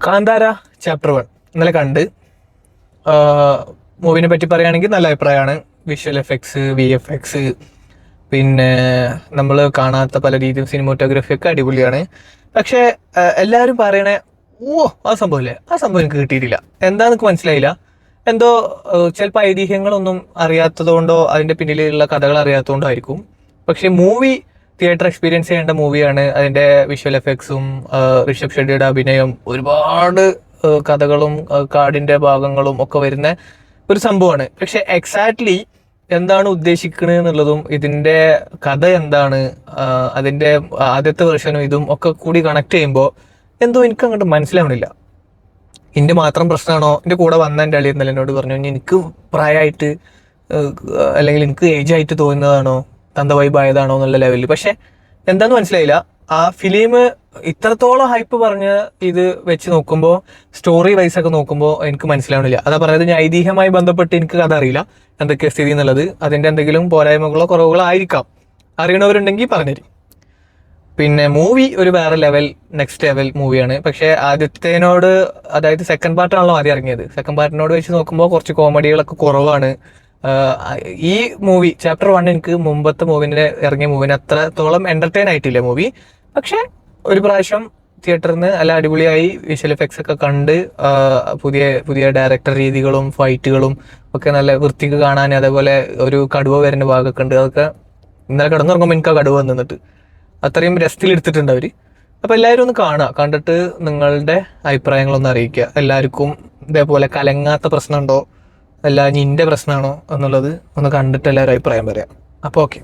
Kantara chapter 1 ഇന്നലെ കണ്ട്. മൂവിനെ പറ്റി പറയുകയാണെങ്കിൽ നല്ല അഭിപ്രായമാണ്. വിഷ്വൽ എഫക്ട്സ്, VFX, പിന്നെ നമ്മൾ കാണാത്ത പല രീതിയും സിനിമോട്ടോഗ്രാഫി ഒക്കെ അടിപൊളിയാണ്. പക്ഷേ എല്ലാവരും പറയണേ ആ സംഭവമില്ലേ, ആ സംഭവം എനിക്ക് കിട്ടിയിട്ടില്ല, എന്താണെന്ന് എനിക്ക് മനസ്സിലായില്ല. എന്തോ ചിലപ്പോൾ ഐതിഹ്യങ്ങളൊന്നും അറിയാത്തതുകൊണ്ടോ അതിൻ്റെ പിന്നിലുള്ള കഥകൾ അറിയാത്തതുകൊണ്ടോ ആയിരിക്കും. പക്ഷെ മൂവി തിയേറ്റർ എക്സ്പീരിയൻസ് ചെയ്യേണ്ട മൂവിയാണ്. അതിൻ്റെ വിഷ്വൽ എഫക്ട്സും ഋഷഭ് ഷെട്ടിയുടെ അഭിനയം, ഒരുപാട് കഥകളും കാടിൻ്റെ ഭാഗങ്ങളും ഒക്കെ വരുന്ന ഒരു സംഭവമാണ്. പക്ഷെ എക്സാക്ട്ലി എന്താണ് ഉദ്ദേശിക്കുന്നത് എന്നുള്ളതും ഇതിൻ്റെ കഥ എന്താണ്, അതിൻ്റെ ആദ്യത്തെ വെർഷനും ഇതും ഒക്കെ കൂടി കണക്ട് ചെയ്യുമ്പോൾ എന്തോ എനിക്ക് അങ്ങോട്ട് മനസ്സിലാവണില്ല. എൻ്റെ മാത്രം പ്രശ്നമാണോ? എൻ്റെ കൂടെ വന്ന എൻ്റെ അളി ഇന്നലെ എന്നോട് പറഞ്ഞു, എനിക്ക് പ്രായമായിട്ട് അല്ലെങ്കിൽ എനിക്ക് ഏജ് ആയിട്ട് തോന്നുന്നതാണോ, തന്ത വൈബ് ആയതാണോ എന്നുള്ള ലെവലിൽ. പക്ഷെ എന്താന്ന് മനസ്സിലായില്ല. ആ ഫിലിം ഇത്രത്തോളം ഹൈപ്പ് പറഞ്ഞ് ഇത് വെച്ച് നോക്കുമ്പോൾ, സ്റ്റോറി വൈസ് ഒക്കെ നോക്കുമ്പോൾ എനിക്ക് മനസ്സിലാവണില്ല. അതാ പറയുന്നത്, ഞാൻ ഐതിഹ്യമായി ബന്ധപ്പെട്ട് എനിക്ക് കഥ അറിയില്ല എന്തൊക്കെ സ്ഥിതി എന്നുള്ളത്. അതിൻ്റെ എന്തെങ്കിലും പോരായ്മകളോ കുറവുകളോ ആയിരിക്കാം. അറിയണവരുണ്ടെങ്കിൽ പറഞ്ഞുതരും. പിന്നെ മൂവി ഒരു വേറെ ലെവൽ, നെക്സ്റ്റ് ലെവൽ മൂവിയാണ്. പക്ഷേ ആദ്യത്തേനോട്, അതായത് സെക്കൻഡ് പാർട്ടാണല്ലോ ആദ്യം ഇറങ്ങിയത്, സെക്കൻഡ് പാർട്ടിനോട് വെച്ച് നോക്കുമ്പോൾ കുറച്ച് കോമഡികളൊക്കെ കുറവാണ്. ഈ മൂവി ചാപ്റ്റർ 1 എനിക്ക് മുമ്പത്തെ മൂവിൻ്റെ ഇറങ്ങിയ മൂവിന് അത്രത്തോളം എൻ്റർടൈൻ ആയിട്ടില്ല മൂവി. പക്ഷേ ഒരു പ്രാവശ്യം തിയേറ്ററിൽ നിന്ന് നല്ല അടിപൊളിയായി വിഷ്വൽ എഫക്ട്സ് ഒക്കെ കണ്ട്, പുതിയ പുതിയ ഡയറക്ടർ രീതികളും ഫൈറ്റുകളും ഒക്കെ നല്ല വൃത്തിക്ക് കാണാൻ, അതേപോലെ ഒരു കടുവ വരുന്ന ഭാഗമൊക്കെ ഉണ്ട്. അതൊക്കെ ഇന്നലെ കിടന്നുറങ്ങുമ്പോൾ എനിക്ക് ആ കടുവ നിന്നിട്ട് അത്രയും രസത്തിലെടുത്തിട്ടുണ്ട് അവർ. അപ്പോൾ എല്ലാവരും ഒന്ന് കാണുക, കണ്ടിട്ട് നിങ്ങളുടെ അഭിപ്രായങ്ങളൊന്ന് അറിയിക്കുക. എല്ലാവർക്കും ഇതേപോലെ കലങ്ങാത്ത പ്രശ്നമുണ്ടോ, അല്ല നിൻ്റെ പ്രശ്നമാണോ എന്നുള്ളത് ഒന്ന് കണ്ടിട്ട് എല്ലാവരും അഭിപ്രായം പറയാം. അപ്പോൾ ഓക്കെ.